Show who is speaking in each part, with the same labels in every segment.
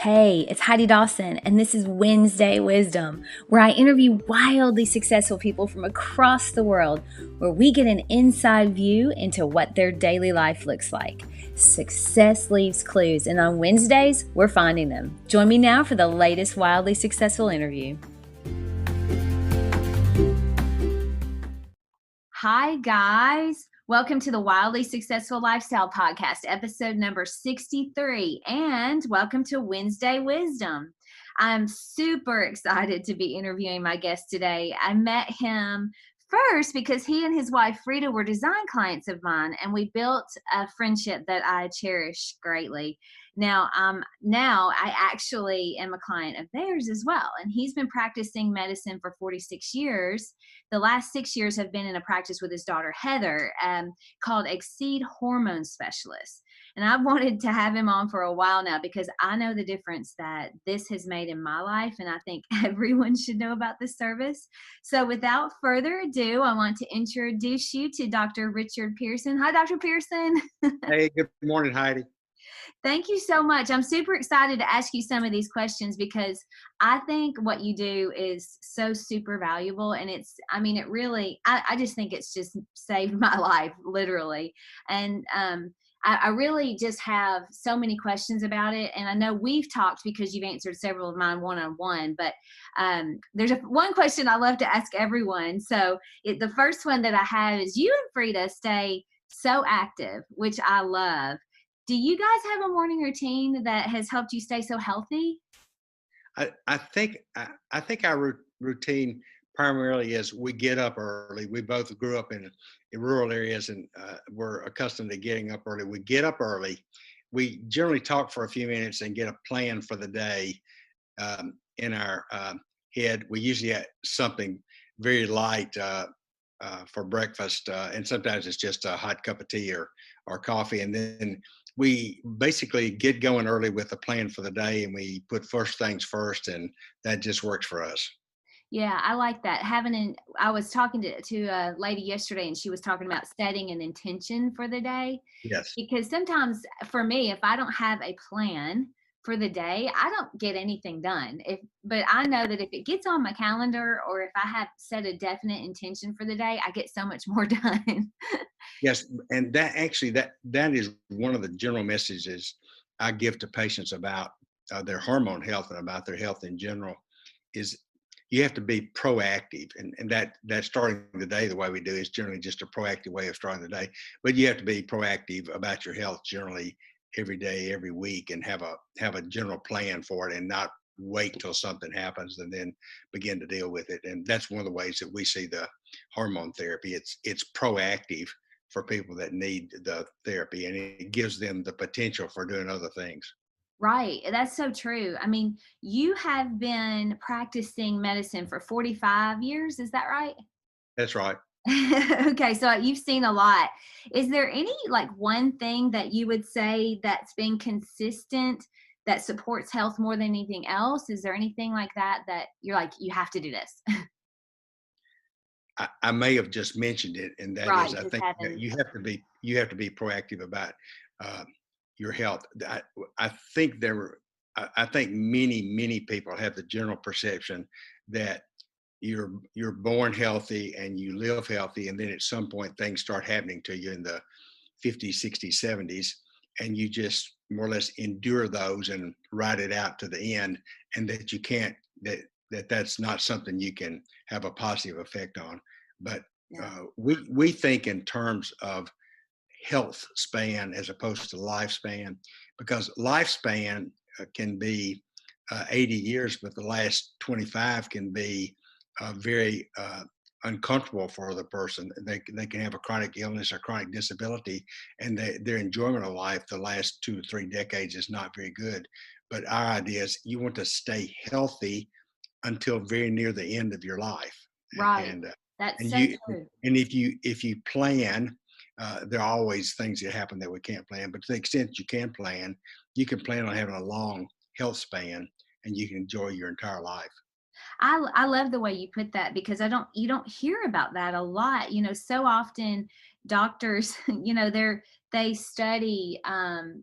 Speaker 1: Hey, it's Heidi Dawson, and this is Wednesday Wisdom, where I interview wildly successful people from across the world, where we get an inside view into what their daily life looks like. Success leaves clues, and on Wednesdays, we're finding them. Join me now for the latest wildly successful interview. Hi, guys. Welcome to the Wildly Successful Lifestyle Podcast, episode number 63, and welcome to Wednesday Wisdom. I'm super excited to be interviewing my guest today. I met him first because he and his wife Frida were design clients of mine, and we built a friendship that I cherish greatly. Now I actually am a client of theirs as well, and he's been practicing medicine for 46 years. The last 6 years have been in a practice with his daughter Heather, called Exceed Hormone Specialist. And I've wanted to have him on for a while now because I know the difference that this has made in my life, and I think everyone should know about this service. So without further ado, I want to introduce you to Dr. Richard Pearson. Hi, Dr. Pearson.
Speaker 2: Hey, good morning, Heidi.
Speaker 1: Thank you so much. I'm super excited to ask you some of these questions because I think what you do is so super valuable. And it really, I just think it's just saved my life, literally. And I really just have so many questions about it. And I know we've talked because you've answered several of mine one-on-one, but there's one question I love to ask everyone. So the first one that I have is, you and Frida stay so active, which I love. Do you guys have a morning routine that has helped you stay so healthy?
Speaker 2: I think our routine primarily is we get up early. We both grew up in rural areas and we're accustomed to getting up early. We get up early. We generally talk for a few minutes and get a plan for the day in our head. We usually have something very light for breakfast, and sometimes it's just a hot cup of tea or coffee, and then we basically get going early with a plan for the day, and we put first things first, and that just works for us.
Speaker 1: Yeah, I like that. I was talking to a lady yesterday, and she was talking about setting an intention for the day.
Speaker 2: Yes.
Speaker 1: Because sometimes for me, if I don't have a plan for the day, I don't get anything done. But I know that if it gets on my calendar, or if I have set a definite intention for the day, I get so much more done.
Speaker 2: Yes, and that is one of the general messages I give to patients about their hormone health and about their health in general is you have to be proactive, and that starting the day the way we do is generally just a proactive way of starting the day. But you have to be proactive about your health generally every day, every week, and have a general plan for it, and not wait till something happens and then begin to deal with it. And that's one of the ways that we see the hormone therapy. It's proactive for people that need the therapy, and it gives them the potential for doing other things.
Speaker 1: Right. That's so true. I mean, you have been practicing medicine for 45 years. Is that right?
Speaker 2: That's right.
Speaker 1: Okay, so you've seen a lot. Is there any like one thing that you would say that's been consistent that supports health more than anything else? Is there anything like that that you're like, you have to do this?
Speaker 2: I may have just mentioned it, and that is,
Speaker 1: Right,
Speaker 2: I
Speaker 1: just
Speaker 2: think that
Speaker 1: having.
Speaker 2: you have to be proactive about uh, your health. I think I think many people have the general perception that you're born healthy and you live healthy, and then at some point things start happening to you in the 50s, 60s, 70s, and you just more or less endure those and ride it out to the end, and that you can't that's not something you can have a positive effect on. But
Speaker 1: Yeah.
Speaker 2: we think in terms of health span as opposed to lifespan, because lifespan can be 80 years, but the last 25 can be very uncomfortable for the person. They can have a chronic illness or chronic disability, and their enjoyment of life the last 2 or 3 decades is not very good. But our idea is you want to stay healthy until very near the end of your life,
Speaker 1: Right.
Speaker 2: and
Speaker 1: That's
Speaker 2: and
Speaker 1: so
Speaker 2: you
Speaker 1: true.
Speaker 2: and if you plan, there are always things that happen that we can't plan. But to the extent you you can plan on having a long health span, and you can enjoy your entire life.
Speaker 1: I love the way you put that because you don't hear about that a lot. So often doctors, they study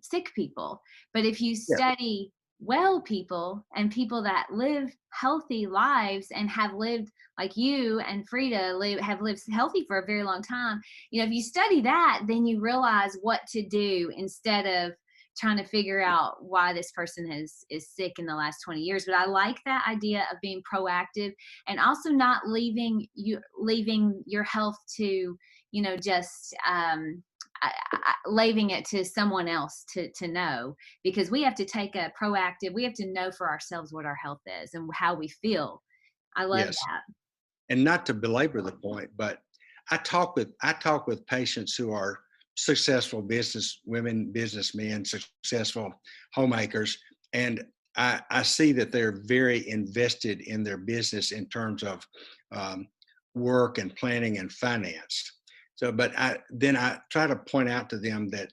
Speaker 1: sick people, but if you
Speaker 2: Yeah.
Speaker 1: study well people and people that live healthy lives and have lived like you and Frida have lived healthy for a very long time. If you study that, then you realize what to do instead of trying to figure out why this person is sick in the last 20 years. But I like that idea of being proactive and also not leaving your health to, just leaving it to someone else to know, because we have to we have to know for ourselves what our health is and how we feel. I love
Speaker 2: Yes.
Speaker 1: that.
Speaker 2: And not to belabor the point, but I talk with patients who are successful business women, businessmen, successful homemakers, and I see that they're very invested in their business in terms of um, work and planning and finance. So, but I try to point out to them that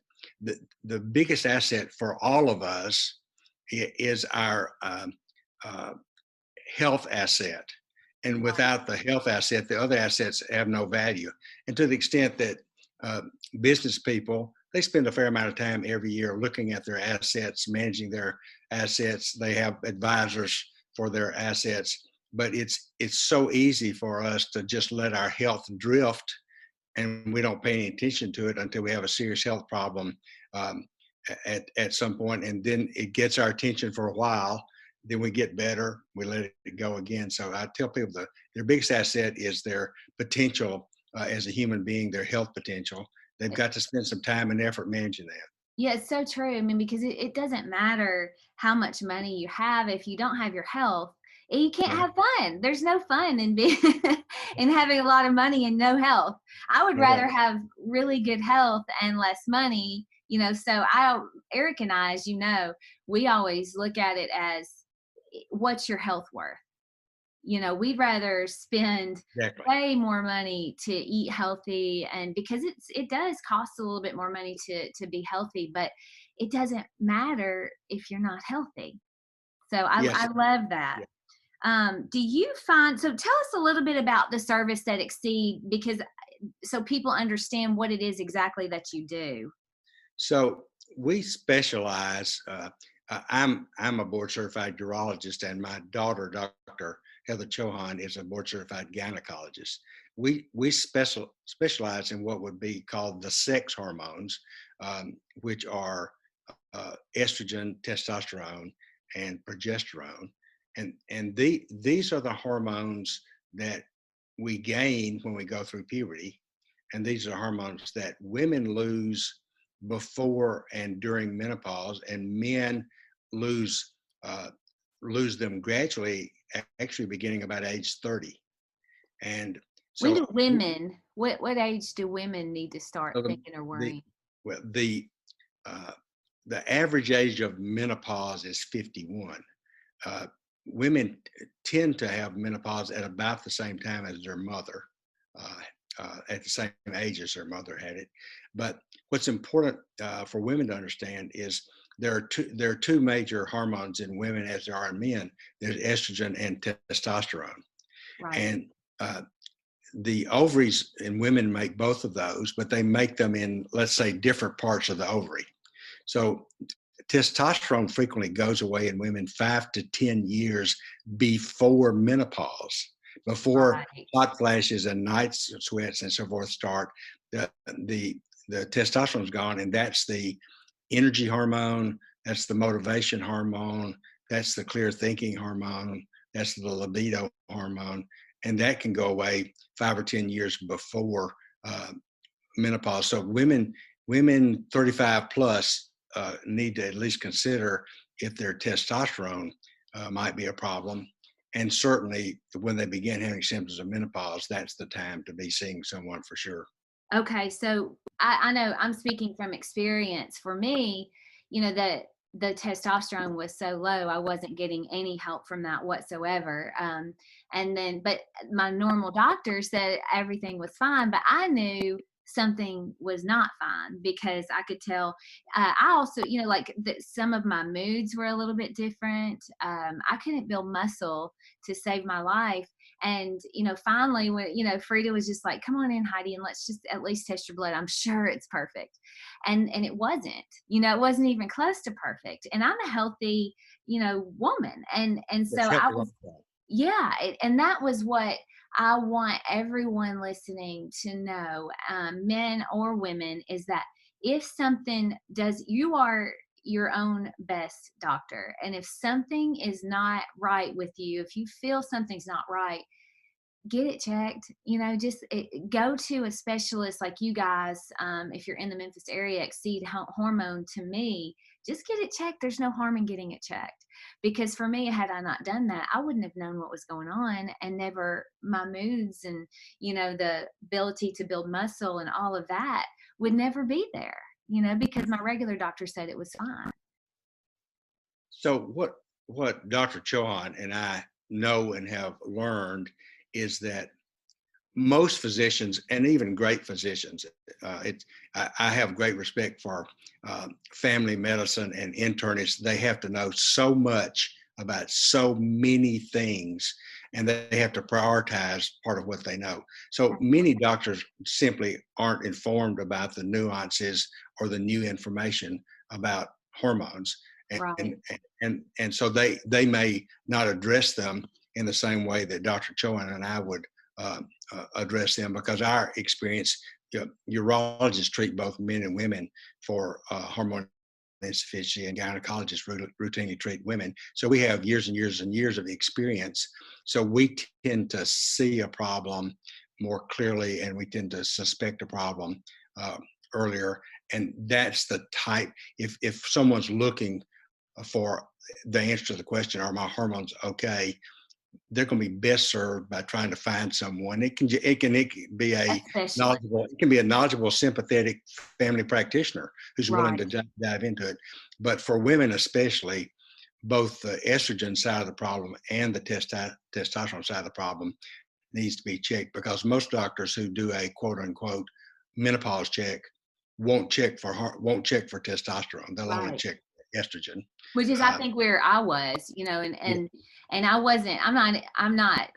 Speaker 2: the biggest asset for all of us is our uh, health asset. And
Speaker 1: Right.
Speaker 2: without the health asset, the other assets have no value. And to the extent that uh, business people, they spend a fair amount of time every year looking at their assets, managing their assets. They have advisors for their assets, but it's so easy for us to just let our health drift, and we don't pay any attention to it until we have a serious health problem um, at some point, and then it gets our attention for a while. Then we get better, we let it go again. So I tell people that their biggest asset is their potential as a human being, their health potential. They've got to spend some time and effort managing that.
Speaker 1: Yeah, it's so true. I mean, because it doesn't matter how much money you have if you don't have your health, you can't
Speaker 2: Yeah,
Speaker 1: have fun. There's no fun in being in having a lot of money and no health. I would
Speaker 2: no
Speaker 1: rather
Speaker 2: doubt.
Speaker 1: have really good health and less money. So Eric and I, as you know, we always look at it as, what's your health worth? We'd rather spend
Speaker 2: Exactly.
Speaker 1: way more money to eat healthy, and because it does cost a little bit more money to be healthy, but it doesn't matter if you're not healthy. So I
Speaker 2: Yes.
Speaker 1: love that.
Speaker 2: Yeah.
Speaker 1: Do you find, so tell us a little bit about the service that Exceed, because so people understand what it is exactly that you do.
Speaker 2: So we specialize. I'm a board certified urologist, and my daughter, Dr. Heather Chohan, is a board certified gynecologist. We specialize in what would be called the sex hormones, which are estrogen, testosterone, and progesterone, and these are the hormones that we gain when we go through puberty, and these are hormones that women lose before and during menopause, and men lose uh, lose them gradually, actually beginning about age 30. And
Speaker 1: When do
Speaker 2: so,
Speaker 1: women, what age do women need to start
Speaker 2: so
Speaker 1: thinking or
Speaker 2: the
Speaker 1: worrying?
Speaker 2: well, uh, the average age of menopause is 51. Uh, Women tend to have menopause at about the same time as their mother, uh, at the same age as their mother had it. But what's important for women to understand is there are two major hormones in women as there are in men. There's estrogen and testosterone,
Speaker 1: Right.
Speaker 2: and the ovaries in women make both of those, but they make them in, let's say, different parts of the ovary. So testosterone frequently goes away in women 5 to 10 years before menopause, before
Speaker 1: Right.
Speaker 2: hot flashes and night sweats and so forth start. The the the testosterone's gone, and that's the energy hormone. That's the motivation hormone. That's the clear thinking hormone. That's the libido hormone, and that can go away 5 or 10 years before uh, menopause. So women 35 plus need to at least consider if their testosterone might be a problem. And certainly when they begin having symptoms of menopause, that's the time to be seeing someone for sure.
Speaker 1: Okay, so I know I'm speaking from experience. For me, the testosterone was so low, I wasn't getting any help from that whatsoever. But my normal doctor said everything was fine, but I knew something was not fine, because I could tell. I also, like some of my moods were a little bit different. I couldn't build muscle to save my life. And, finally, when, Frida was just like, come on in, Heidi, and let's just at least test your blood. I'm sure it's perfect. And it wasn't, it wasn't even close to perfect. And I'm a healthy, woman. And so
Speaker 2: It's
Speaker 1: I
Speaker 2: healthy
Speaker 1: was,
Speaker 2: lifestyle.
Speaker 1: yeah. And that was what I want everyone listening to know, men or women, is that if something does, you are your own best doctor. And if something is not right with you, if you feel something's not right, get it checked. Just go to a specialist like you guys. If you're in the Memphis area, Exceed Hormone, to me, just get it checked. There's no harm in getting it checked, because for me, had I not done that, I wouldn't have known what was going on, and never my moods and the ability to build muscle and all of that would never be there, because my regular doctor said it was fine.
Speaker 2: So what Dr. Chohan and I know and have learned is that most physicians, and even great physicians, I have great respect for family medicine and internists. They have to know so much about so many things, and they have to prioritize part of what they know. So many doctors simply aren't informed about the nuances or the new information about hormones, and
Speaker 1: Right.
Speaker 2: and so they may not address them in the same way that Dr. Chohan and I would address them, because our experience, urologists treat both men and women for hormone insufficiency, and gynecologists routinely treat women. So we have years and years and years of experience. So we tend to see a problem more clearly, and we tend to suspect a problem uh, earlier. And that's the type. If someone's looking for the answer to the question, are my hormones okay? They're going to be best served by trying to find someone. It can be a
Speaker 1: Especially.
Speaker 2: knowledgeable, sympathetic family practitioner who's willing
Speaker 1: Right.
Speaker 2: to dive into it. But for women especially, both the estrogen side of the problem and the testosterone side of the problem needs to be checked, because most doctors who do a quote unquote menopause check won't check for testosterone. They'll only
Speaker 1: Right.
Speaker 2: check estrogen.
Speaker 1: Which is, I
Speaker 2: Uh,
Speaker 1: think, where I was, and I wasn't, I'm not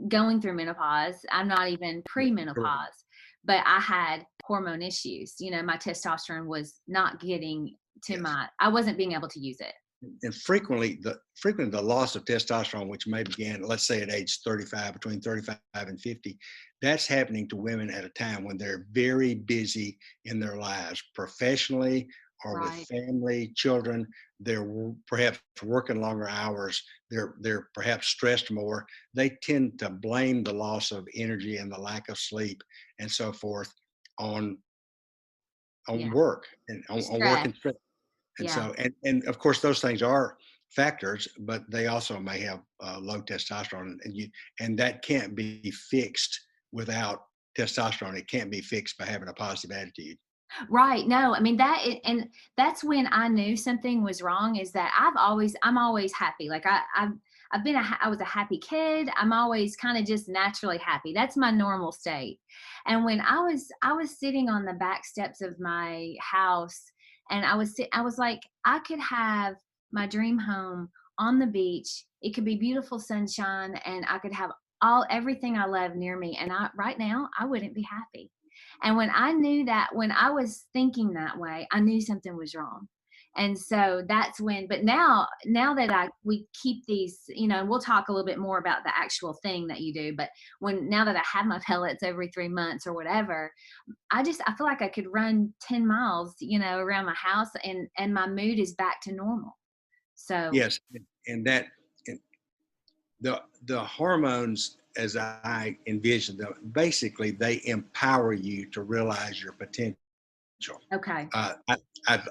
Speaker 1: going through menopause. I'm not even
Speaker 2: correct.
Speaker 1: pre-menopause, but I had hormone issues. My testosterone was not getting to
Speaker 2: Yes.
Speaker 1: I wasn't being able to use it.
Speaker 2: And frequently the loss of testosterone, which may begin, let's say, at age 35, between 35 and 50, that's happening to women at a time when they're very busy in their lives, professionally or with
Speaker 1: Right.
Speaker 2: family, children. They're perhaps working longer hours. They're perhaps stressed more. They tend to blame the loss of energy and the lack of sleep and so forth on
Speaker 1: Yeah.
Speaker 2: work, and on work
Speaker 1: Stress.
Speaker 2: and stress. And
Speaker 1: Yeah.
Speaker 2: so, and of course, those things are factors, but they also may have low testosterone, and that can't be fixed without testosterone. It can't be fixed by having a positive attitude.
Speaker 1: Right. No, I mean and that's when I knew something was wrong. Is that I'm always happy. Like I was a happy kid. I'm always kind of just naturally happy. That's my normal state. And when I was sitting on the back steps of my house, and I was like, I could have my dream home on the beach. It could be beautiful sunshine, and I could have everything I love near me. And right now I wouldn't be happy. And when I knew that, when I was thinking that way, I knew something was wrong. And so that's when, but now that we keep these, we'll talk a little bit more about the actual thing that you do, but now that I have my pellets every 3 months or whatever, I feel like I could run 10 miles, around my house, and my mood is back to normal. So,
Speaker 2: Yes, and that and the hormones, as I envision them, basically they empower you to realize your potential.
Speaker 1: okay.
Speaker 2: Uh, I,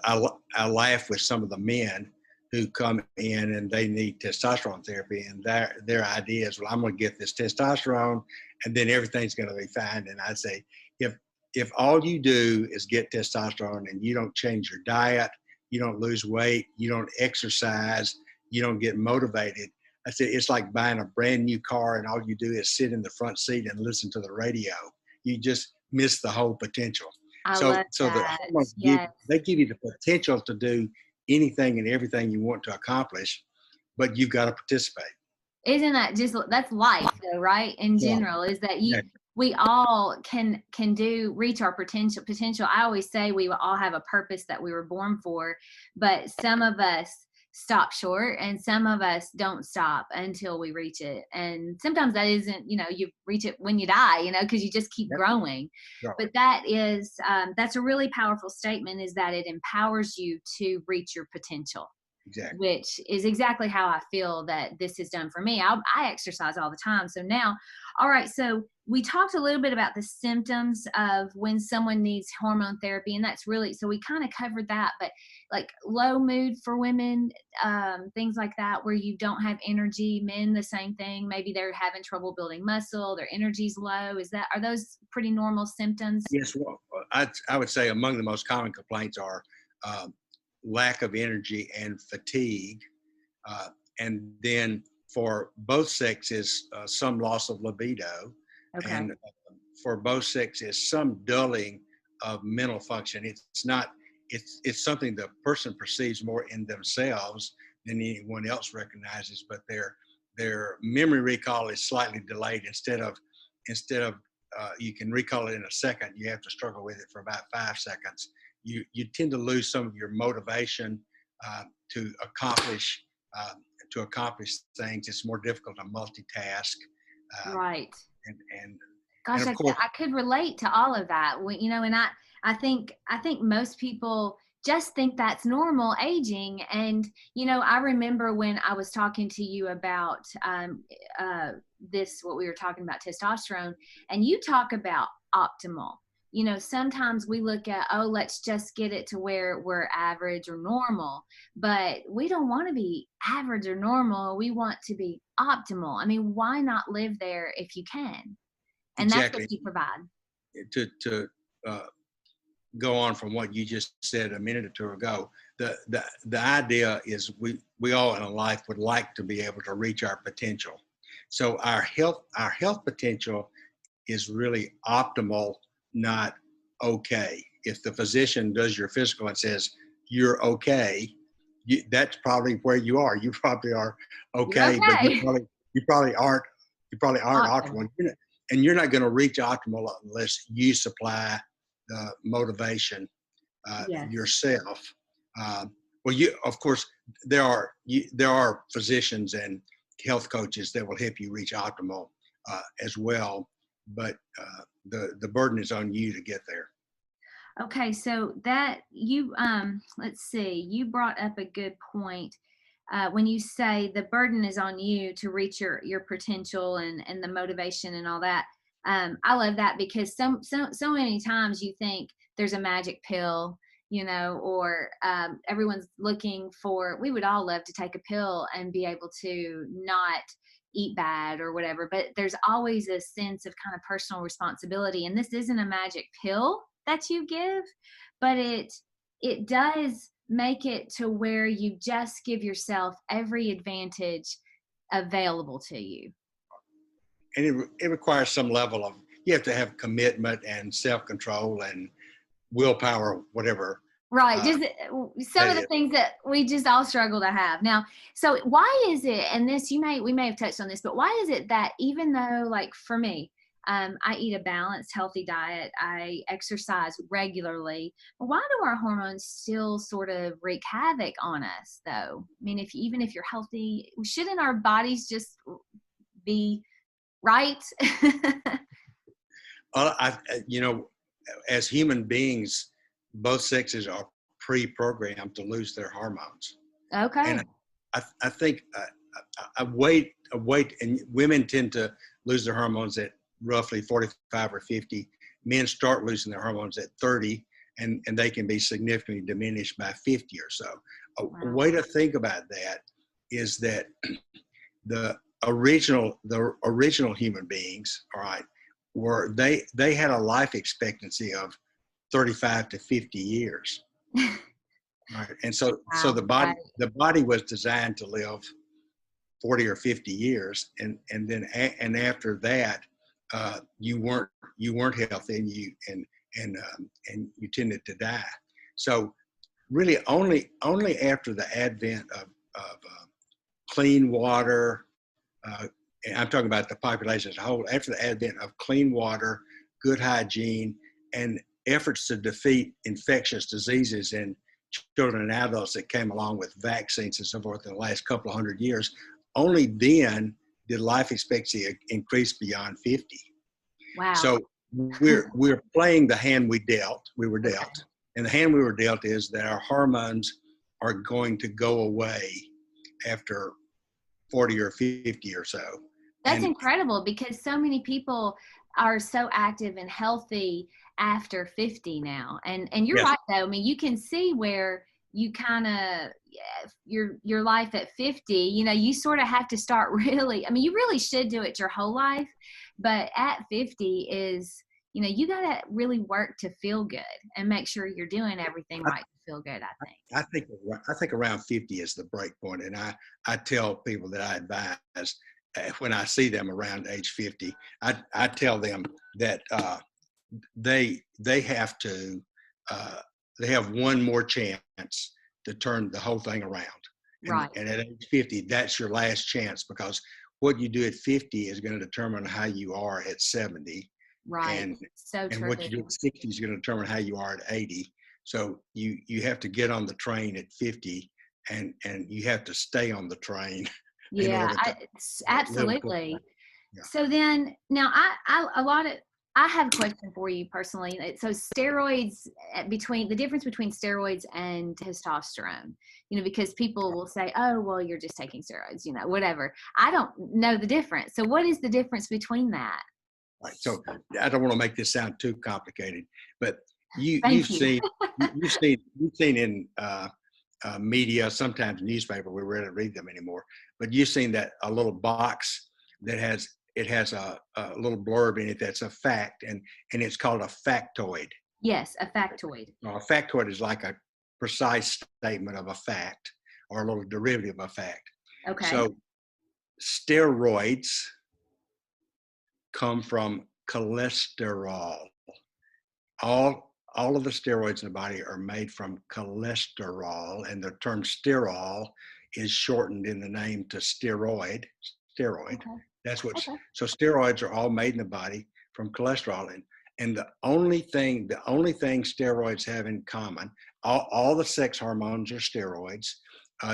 Speaker 2: I laugh with some of the men who come in and they need testosterone therapy, and their idea is, well, I'm going to get this testosterone, and then everything's going to be fine. And I say, if all you do is get testosterone and you don't change your diet, you don't lose weight, you don't exercise, you don't get motivated, I said, it's like buying a brand new car and all you do is sit in the front seat and listen to the radio. You just miss the whole potential.
Speaker 1: I
Speaker 2: So
Speaker 1: love
Speaker 2: the
Speaker 1: that.
Speaker 2: hormones
Speaker 1: Yes.
Speaker 2: they give you the potential to do anything and everything you want to accomplish, but you've got to participate.
Speaker 1: Isn't that just that's life though, right? In
Speaker 2: Yeah.
Speaker 1: general, is that
Speaker 2: Yeah.
Speaker 1: we all can reach our potential. I always say we all have a purpose that we were born for, but some of us stop short and some of us don't stop until we reach it. And sometimes that isn't, you reach it when you die, because you just keep
Speaker 2: Yep.
Speaker 1: growing.
Speaker 2: Right.
Speaker 1: But that's a really powerful statement, is that it empowers you to reach your potential.
Speaker 2: Exactly.
Speaker 1: Which is exactly how I feel that this has done for me. I exercise all the time. So now, all right, so we talked a little bit about the symptoms of when someone needs hormone therapy, and that's really, so we kind of covered that, but like low mood for women, things like that, where you don't have energy. Men, the same thing. Maybe they're having trouble building muscle, their energy's low. Are those pretty normal symptoms?
Speaker 2: Yes, well, I would say among the most common complaints are um, lack of energy and fatigue. And then for both sexes, some loss of libido.
Speaker 1: Okay.
Speaker 2: And for both sexes, some dulling of mental function. It's something the person perceives more in themselves than anyone else recognizes, but their memory recall is slightly delayed. Instead of you can recall it in a second, you have to struggle with it for about 5 seconds. You tend to lose some of your motivation to accomplish uh, things. It's more difficult to multitask.
Speaker 1: Right.
Speaker 2: And
Speaker 1: Gosh,
Speaker 2: of course,
Speaker 1: I could relate to all of that. And I think most people just think that's normal aging. And, I remember when I was talking to you about what we were talking about, testosterone, and you talk about optimal. Sometimes we look at, oh, let's just get it to where we're average or normal, but we don't want to be average or normal. We want to be optimal. I mean, why not live there if you can? And that's what
Speaker 2: exactly.
Speaker 1: you provide.
Speaker 2: To go on from what you just said a minute or two ago, the idea is we all in life would like to be able to reach our potential. So our health potential is really optimal, not okay. If the physician does your physical and says you're okay, that's probably where you are. You probably are
Speaker 1: You're
Speaker 2: okay, but
Speaker 1: okay.
Speaker 2: you probably aren't optimal.
Speaker 1: Awesome.
Speaker 2: And you're not going to reach optimal unless you supply the motivation
Speaker 1: Yes.
Speaker 2: yourself. Well, of course there are physicians and health coaches that will help you reach optimal as well, but the burden is on you to get there.
Speaker 1: Okay, so that let's see, you brought up a good point. When you say the burden is on you to reach your potential and the motivation and all that. I love that, because so many times you think there's a magic pill, or everyone's looking for, we would all love to take a pill and be able to not eat bad or whatever, but there's always a sense of kind of personal responsibility. And this isn't a magic pill that you give, but it does make it to where you just give yourself every advantage available to you.
Speaker 2: And it requires some level of, you have to have commitment and self-control and willpower, whatever.
Speaker 1: Right. Just some of the
Speaker 2: Is.
Speaker 1: things that we just all struggle to have. Now, so why is it, and we may have touched on this, but why is it that even though, like for me, I eat a balanced, healthy diet, I exercise regularly, why do our hormones still sort of wreak havoc on us though? I mean, even if you're healthy, shouldn't our bodies just be right?
Speaker 2: As human beings, both sexes are pre-programmed to lose their hormones.
Speaker 1: Okay.
Speaker 2: And I think a weight, and women tend to lose their hormones at roughly 45 or 50. Men start losing their hormones at 30, and they can be significantly diminished by 50 or so. A way to think about that is that the original human beings, all right, they had a life expectancy of 35 to 50 years. Right. And so the body was designed to live 40 or 50 years, and after that you weren't healthy, and you tended to die. So really, only after the advent of clean water, and I'm talking about the population as a whole, after the advent of clean water, good hygiene, and efforts to defeat infectious diseases in children and adults that came along with vaccines and so forth in the last couple of 100 years, only then did life expectancy increase beyond 50.
Speaker 1: Wow.
Speaker 2: So we're playing the hand we were dealt.
Speaker 1: Okay.
Speaker 2: And the hand we were dealt is that our hormones are going to go away after 40 or 50 or so.
Speaker 1: That's
Speaker 2: And
Speaker 1: incredible, because so many people are so active and healthy after 50 now. And you're
Speaker 2: yes,
Speaker 1: right though. I mean, you can see where you kind of, your life at 50, you sort of have to start really, I mean, you really should do it your whole life, but at 50 is, you got to really work to feel good and make sure you're doing everything right to feel good, I think.
Speaker 2: I think around 50 is the break point. And I tell people that I advise, when I see them around age 50, I tell them that they have to they have one more chance to turn the whole thing around.
Speaker 1: Right.
Speaker 2: And at age 50, that's your last chance, because what you do at 50 is going to determine how you are at 70.
Speaker 1: Right.
Speaker 2: And
Speaker 1: So true.
Speaker 2: what you do at 60 is going to determine how you are at 80. So you have to get on the train at 50, and you have to stay on the train.
Speaker 1: Yeah, absolutely. Yeah. So then now I have a question for you personally. So steroids, between the difference between steroids and testosterone, because people will say, oh, well, you're just taking steroids, whatever. I don't know the difference. So what is the difference between that?
Speaker 2: Right. So I don't want to make this sound too complicated, but
Speaker 1: you've
Speaker 2: seen in media, sometimes newspaper, we rarely read them anymore, but you've seen that a little box that has a little blurb in it that's a fact, and it's called a factoid.
Speaker 1: Yes, a factoid.
Speaker 2: Now, a factoid is like a precise statement of a fact, or a little derivative of a fact.
Speaker 1: Okay.
Speaker 2: So steroids come from cholesterol. All of the steroids in the body are made from cholesterol, and the term sterol is shortened in the name to steroid. Okay. That's what's okay. So steroids are all made in the body from cholesterol, and the only thing steroids have in common, all the sex hormones are steroids.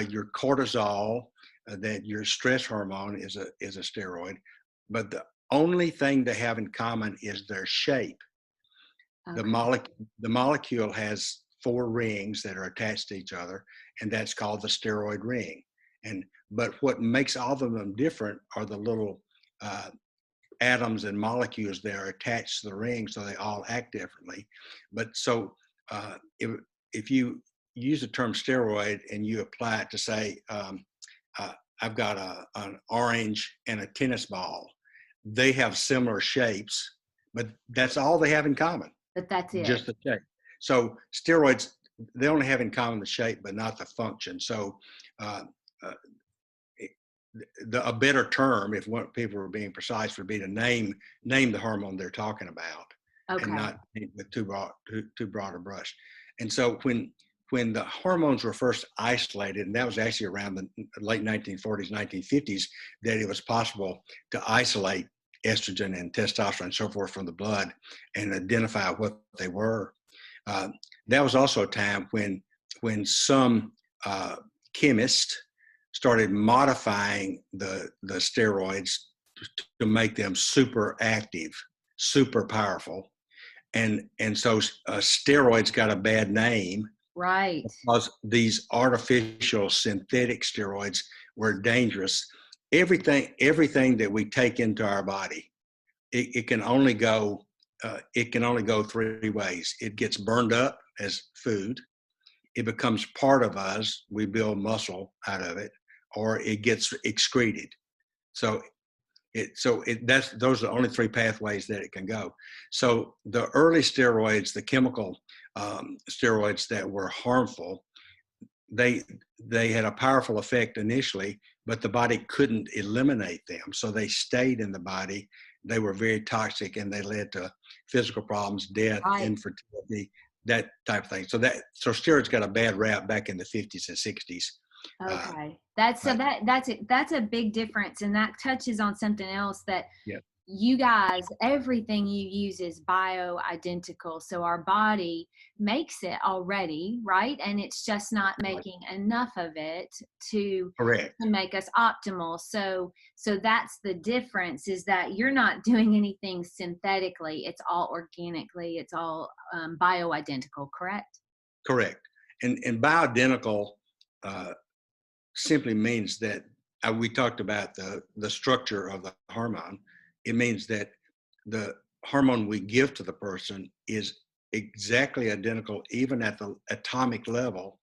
Speaker 2: Your cortisol, that your stress hormone, is a steroid, but the only thing they have in common is their shape. Okay. The molecule has 4 rings that are attached to each other, and that's called the steroid ring. But what makes all of them different are the little atoms and molecules that are attached to the ring, so they all act differently. But so if you use the term steroid and you apply it to say, I've got an orange and a tennis ball, they have similar shapes, but that's all they have in common.
Speaker 1: But that's it.
Speaker 2: Just the shape. So steroids, they only have in common the shape, but not the function. So a better term, if what people are being precise, would be to name the hormone they're talking about, okay, and not with too broad a brush. And so when the hormones were first isolated, and that was actually around the late 1940s, 1950s, that it was possible to isolate estrogen and testosterone and so forth from the blood and identify what they were. That was also a time when some chemists started modifying the steroids to make them super active, super powerful. And so steroids got a bad name.
Speaker 1: Right.
Speaker 2: Because these artificial synthetic steroids were dangerous. Everything that we take into our body, it can only go 3 ways. It gets burned up as food, it becomes part of us, we build muscle out of it, or it gets excreted. So those are the only 3 pathways that it can go. So the early steroids, the chemical steroids that were harmful, they had a powerful effect initially, but the body couldn't eliminate them. So they stayed in the body. they were very toxic and they led to physical problems, death,
Speaker 1: Right.
Speaker 2: infertility, that type of thing. So steroids got a bad rap back in the 50s and 60s. Uh,
Speaker 1: Okay. That's so
Speaker 2: but
Speaker 1: that's a big difference, and that touches on something else that
Speaker 2: yeah,
Speaker 1: you guys, everything you use is bio-identical. So our body makes it already, right? And it's just not
Speaker 2: right.
Speaker 1: making enough of it to
Speaker 2: Correct.
Speaker 1: make us optimal. So that's the difference, is that you're not doing anything synthetically. It's all organically. It's all bio-identical, correct?
Speaker 2: Correct. And bioidentical uh, simply means that we talked about the structure of the hormone. It means that the hormone we give to the person is exactly identical, even at the atomic level,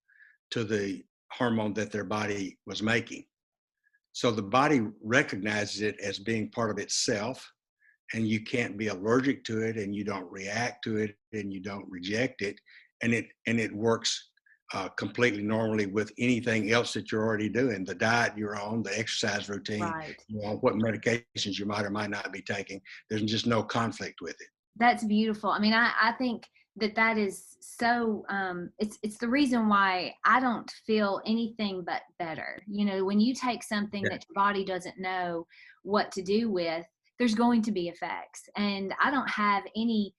Speaker 2: to the hormone that their body was making. So the body recognizes it as being part of itself, and you can't be allergic to it, and you don't react to it, and you don't reject it, and it works completely normally with anything else that you're already doing, the diet you're on, the exercise routine,
Speaker 1: Right.
Speaker 2: what medications you might or might not be taking. There's just no conflict with it.
Speaker 1: That's beautiful. I mean, I think that is so, it's the reason why I don't feel anything but better. You know, when you take something
Speaker 2: Yeah.
Speaker 1: that your body doesn't know what to do with, there's going to be effects. And I don't have any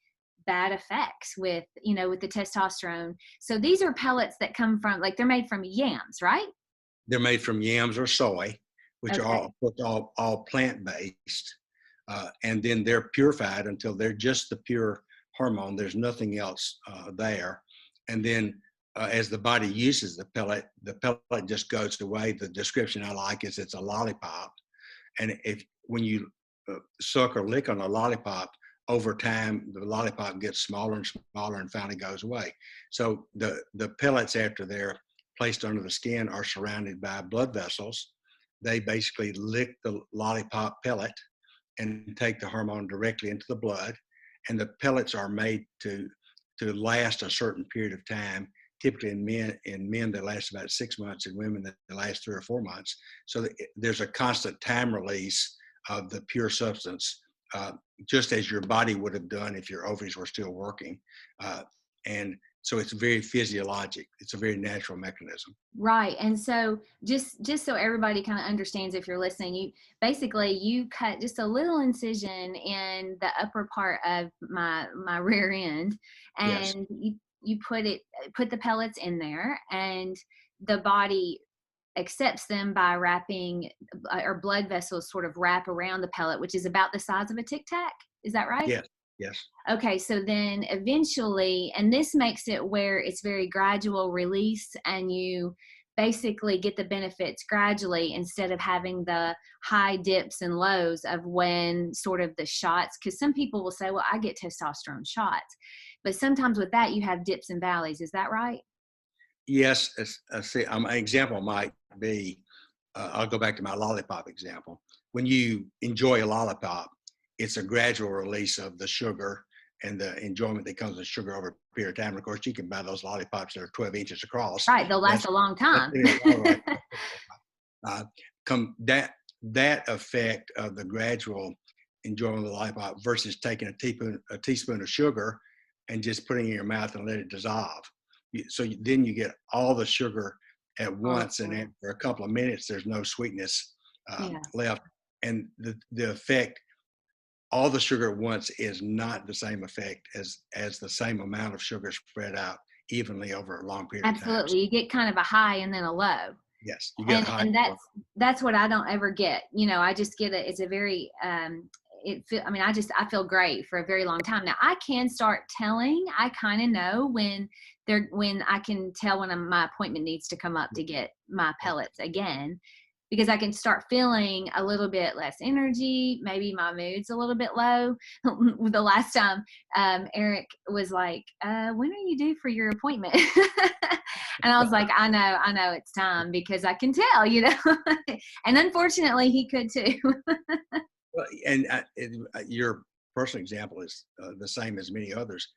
Speaker 1: bad effects with, with the testosterone. So these are pellets that come from, like, they're made from yams, right?
Speaker 2: They're made from yams or soy, which are
Speaker 1: Okay.
Speaker 2: all plant based, and then they're purified until they're just the pure hormone. There's nothing else there, and then as the body uses the pellet just goes away. The description I like is it's a lollipop, and if when you suck or lick on a lollipop, over time the lollipop gets smaller and smaller and finally goes away. So the pellets, after they're placed under the skin, are surrounded by blood vessels. They basically lick the lollipop pellet and take the hormone directly into the blood, and the pellets are made to last a certain period of time. Typically in men they last about 6 months, in women they last 3 or 4 months. So there's a constant time release of the pure substance, uh, just as your body would have done if your ovaries were still working. Uh, and so it's very physiologic. It's a very natural mechanism.
Speaker 1: Right. And so just so everybody kind of understands, if you're listening, you cut just a little incision in the upper part of my rear end,
Speaker 2: Yes,
Speaker 1: and you put the pellets in there, and the body accepts them by wrapping, or blood vessels sort of wrap around the pellet, which is about the size of a tic tac. Is that right?
Speaker 2: yes, yes,
Speaker 1: Okay, so then eventually, and this makes it where it's very gradual release, and you basically get the benefits gradually instead of having the high dips and lows of when sort of the shots. Because some people will say, well, I get testosterone shots. But sometimes with that, you have dips and valleys. Is that right?
Speaker 2: yes. See, an example might be, I'll go back to my lollipop example. When you enjoy a lollipop, it's a gradual release of the sugar and the enjoyment that comes with sugar over a period of time. Of course, you can buy those lollipops that are 12 inches across.
Speaker 1: Right. They'll last
Speaker 2: That's
Speaker 1: a long
Speaker 2: that's
Speaker 1: time.
Speaker 2: really all right. Uh, come that effect of the gradual enjoyment of the lollipop versus taking a teaspoon of sugar and just putting it in your mouth and let it dissolve. Then you get all the sugar at
Speaker 1: Oh,
Speaker 2: once, and after a couple of minutes, there's no sweetness
Speaker 1: yeah.
Speaker 2: left. And the effect, all the sugar at once, is not the same effect as the same amount of sugar spread out evenly over a long period of time. So
Speaker 1: Absolutely. You get kind of a high and then a low.
Speaker 2: yes, you get
Speaker 1: and
Speaker 2: high.
Speaker 1: and that's what I don't ever get. I just get it. It's a very I mean, I feel great for a very long time. Now I can start telling, I kind of know when I can tell when my appointment needs to come up to get my pellets again, because I can start feeling a little bit less energy. Maybe my mood's a little bit low. The last time, Eric was like, when are you due for your appointment? And I was like, I know it's time, because I can tell. And unfortunately he could too.
Speaker 2: Well, and your personal example is the same as many others.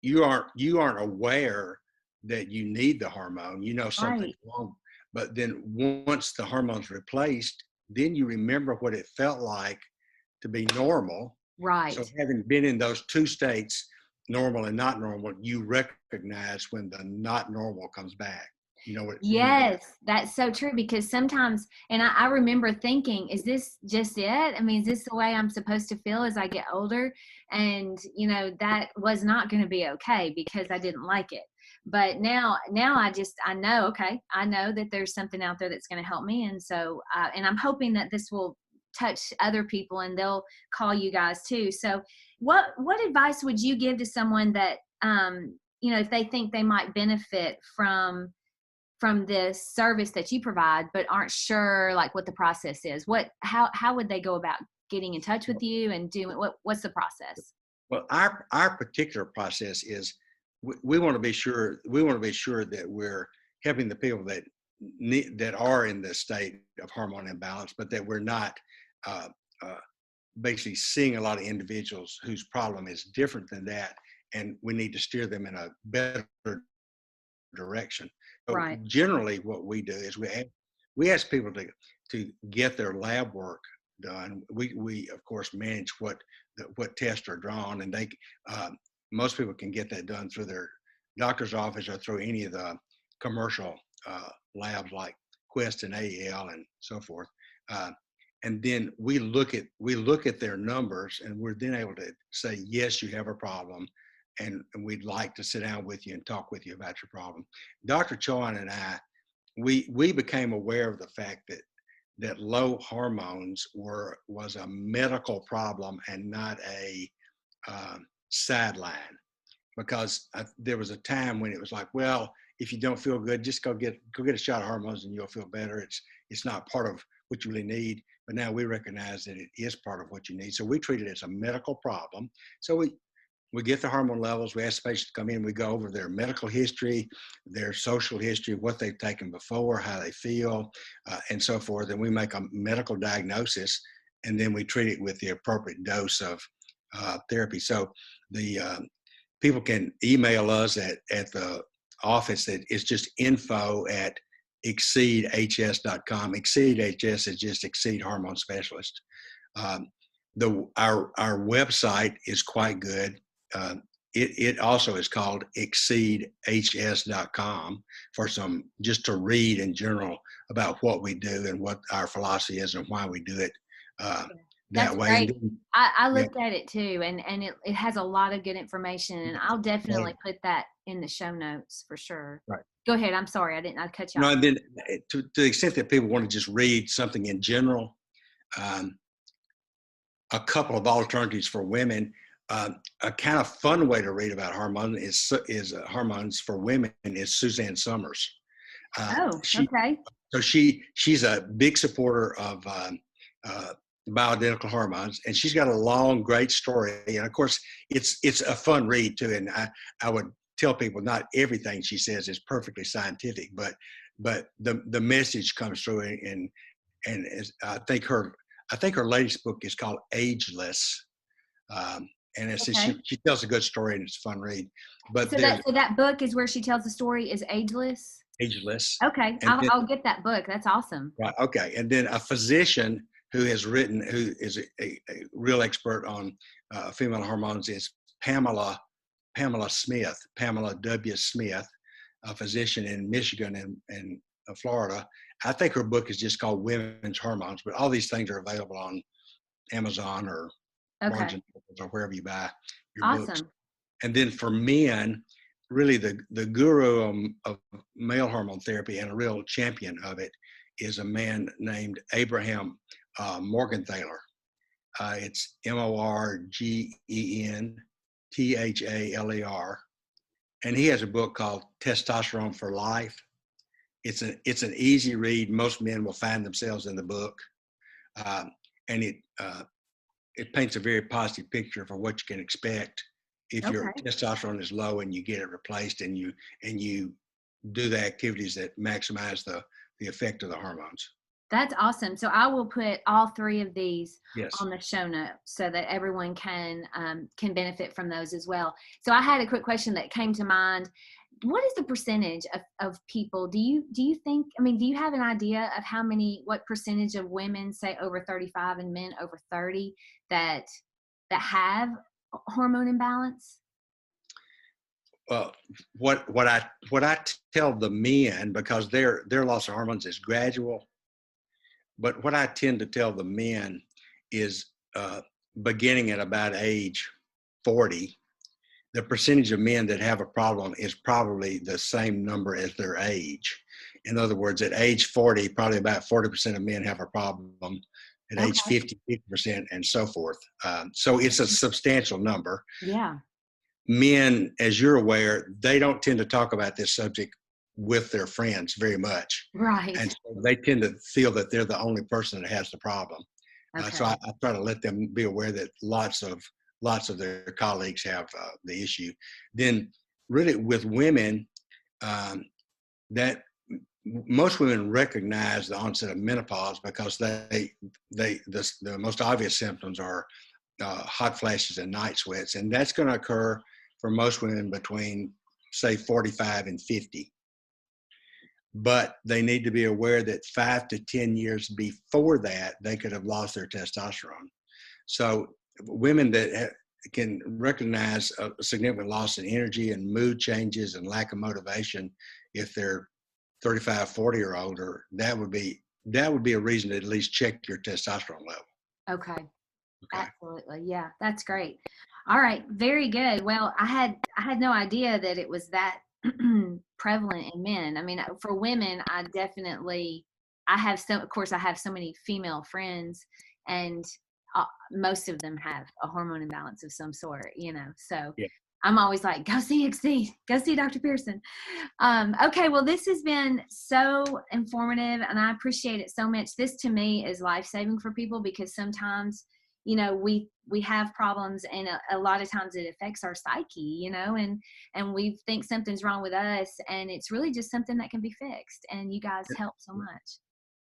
Speaker 2: You aren't aware that you need the hormone. You know something's
Speaker 1: Right.
Speaker 2: wrong, but then once the hormone's replaced, then you remember what it felt like to be normal, So
Speaker 1: Right.
Speaker 2: having been in those two states, normal and not normal, you recognize when the not normal comes back. You know what.
Speaker 1: Yes, that's so true because sometimes, and I remember thinking, is this just it? I mean, is this the way I'm supposed to feel as I get older? And, that was not going to be okay because I didn't like it. But now I know, okay, I know that there's something out there that's going to help me. And so, and I'm hoping that this will touch other people and they'll call you guys too. So what advice would you give to someone that, if they think they might benefit from this service that you provide, but aren't sure like what the process is? How would they go about getting in touch with you and doing what's the process?
Speaker 2: Well, our particular process is we want to be sure that we're helping the people that are in the state of hormone imbalance, but that we're not uh, uh, basically seeing a lot of individuals whose problem is different than that, and we need to steer them in a better direction. So
Speaker 1: Right.
Speaker 2: generally, what we do is we ask people to get their lab work done. We of course manage what tests are drawn, and uh, most people can get that done through their doctor's office or through any of the commercial labs like Quest and AEL and so forth. Uh, and then we look at their numbers, and we're then able to say, yes, you have a problem, and we'd like to sit down with you and talk with you about your problem. Dr. Chowan and I, we became aware of the fact that low hormones was a medical problem and not a sideline. Because there was a time when it was like, well, if you don't feel good, just go get a shot of hormones and you'll feel better. It's not part of what you really need. But now we recognize that it is part of what you need. So we treat it as a medical problem. So we get the hormone levels. We ask the patient to come in. We go over their medical history, their social history, what they've taken before, how they feel, and so forth. And we make a medical diagnosis, and then we treat it with the appropriate dose of therapy. So the people can email us at the office. That it's just info@exceedhs.com. ExceedHS is just Exceed Hormone Specialist. Um, our website is quite good. It also is called exceedhs.com for some just to read in general about what we do and what our philosophy is and why we do it uh,
Speaker 1: That's
Speaker 2: that way. And
Speaker 1: great.
Speaker 2: then,
Speaker 1: I
Speaker 2: yeah,
Speaker 1: looked at it too, and it has a lot of good information, and I'll definitely
Speaker 2: right.
Speaker 1: put that in the show notes for sure.
Speaker 2: Right.
Speaker 1: Go ahead. I'm sorry. I cut you
Speaker 2: No,
Speaker 1: off.
Speaker 2: and then to the extent that people want to just read something in general, um, a couple of alternatives for women. A kind of fun way to read about hormones for women is Suzanne Summers. Uh,
Speaker 1: Oh,
Speaker 2: she
Speaker 1: okay.
Speaker 2: so she's a big supporter of uh, bioidentical hormones, and she's got a long, great story. And of course, it's a fun read too. And I would tell people not everything she says is perfectly scientific, but the message comes through, and I think her latest book is called Ageless, and
Speaker 1: Okay.
Speaker 2: she tells a good story and it's a fun read. But
Speaker 1: So
Speaker 2: there's
Speaker 1: that book is where she tells the story is Ageless.
Speaker 2: Ageless,
Speaker 1: Okay,
Speaker 2: and then
Speaker 1: I'll get that book. That's awesome.
Speaker 2: right, okay, and then a physician who is a real expert on female hormones is Pamela Smith, Pamela W. Smith, a physician in Michigan and Florida. I think her book is just called Women's Hormones, but all these things are available on Amazon or
Speaker 1: Okay.
Speaker 2: Morgenthaler or wherever you buy your books.
Speaker 1: Awesome.
Speaker 2: And then for men, really the guru of male hormone therapy and a real champion of it is a man named Abraham Morgenthaler. It's Morgenthaler, and he has a book called Testosterone for Life. It's an easy read. Most men will find themselves in the book, um, and it paints a very positive picture for what you can expect if your
Speaker 1: Okay.
Speaker 2: testosterone is low and you get it replaced, and you do the activities that maximize the effect of the hormones.
Speaker 1: That's awesome. So I will put all three of these
Speaker 2: Yes.
Speaker 1: on the show notes so that everyone can benefit from those as well. So I had a quick question that came to mind. What is the percentage of people? Do you think? I mean, do you have an idea of what percentage of women, say over 35, and men over 30, that that have hormone imbalance?
Speaker 2: What I tell the men, because their loss of hormones is gradual, but what I tend to tell the men is beginning at about age 40, the percentage of men that have a problem is probably the same number as their age. In other words, at age 40, probably about 40% of men have a problem. At age 50, 50%, and so forth. So it's a substantial number.
Speaker 1: Yeah.
Speaker 2: Men, as you're aware, they don't tend to talk about this subject with their friends very much.
Speaker 1: Right.
Speaker 2: And so they tend to feel that they're the only person that has the problem.
Speaker 1: Okay.
Speaker 2: So I try to let them be aware that lots of their colleagues have the issue. Then really with women, that most women recognize the onset of menopause because the most obvious symptoms are hot flashes and night sweats. And that's going to occur for most women between, say, 45 and 50. But they need to be aware that 5 to 10 years before that, they could have lost their testosterone. So women that can recognize a significant loss in energy and mood changes and lack of motivation, if they're 35, 40 or older, that would be a reason to at least check your testosterone level.
Speaker 1: Okay. Absolutely. Yeah, that's great. All right. Very good. Well, I had no idea that it was that prevalent in men. I mean, for women, I have so many female friends, and most of them have a hormone imbalance of some sort, so yeah. I'm always like, go see Dr. Pearson. Okay. Well, this has been so informative, and I appreciate it so much. This to me is life-saving for people, because sometimes, we have problems, and a lot of times it affects our psyche, and we think something's wrong with us, and it's really just something that can be fixed. And you guys help so much.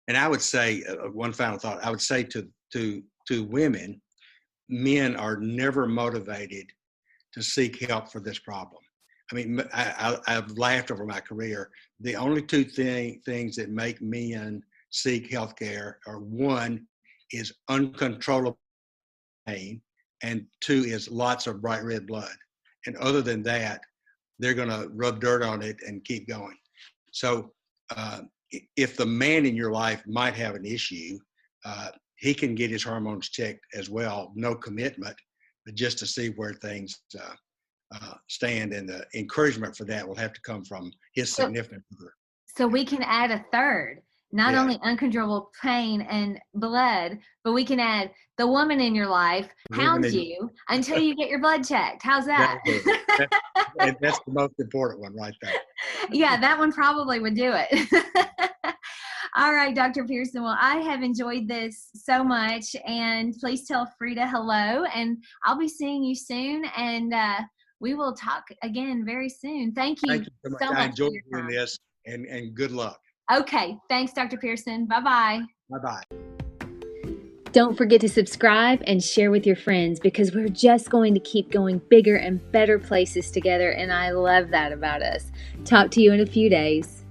Speaker 2: And I would say one final thought. I would say to women, men are never motivated to seek help for this problem. I mean, I've laughed over my career. The only two things that make men seek healthcare are, one is uncontrollable pain, and two is lots of bright red blood. And other than that, they're going to rub dirt on it and keep going. So if the man in your life might have an issue, he can get his hormones checked as well. No commitment, but just to see where things stand. And the encouragement for that will have to come from his significant other.
Speaker 1: So we can add a third, not only uncontrollable pain and blood, but we can add the woman in your life hounds you until you get your blood checked. How's that?
Speaker 2: That's the most important one right there.
Speaker 1: Yeah, that one probably would do it. All right, Dr. Pearson. Well, I have enjoyed this so much, and please tell Frida hello, and I'll be seeing you soon, and we will talk again very soon. Thank you so much.
Speaker 2: I enjoyed doing this, and good luck.
Speaker 1: Okay. Thanks, Dr. Pearson. Bye-bye.
Speaker 2: Bye-bye.
Speaker 1: Don't forget to subscribe and share with your friends, because we're just going to keep going bigger and better places together, and I love that about us. Talk to you in a few days.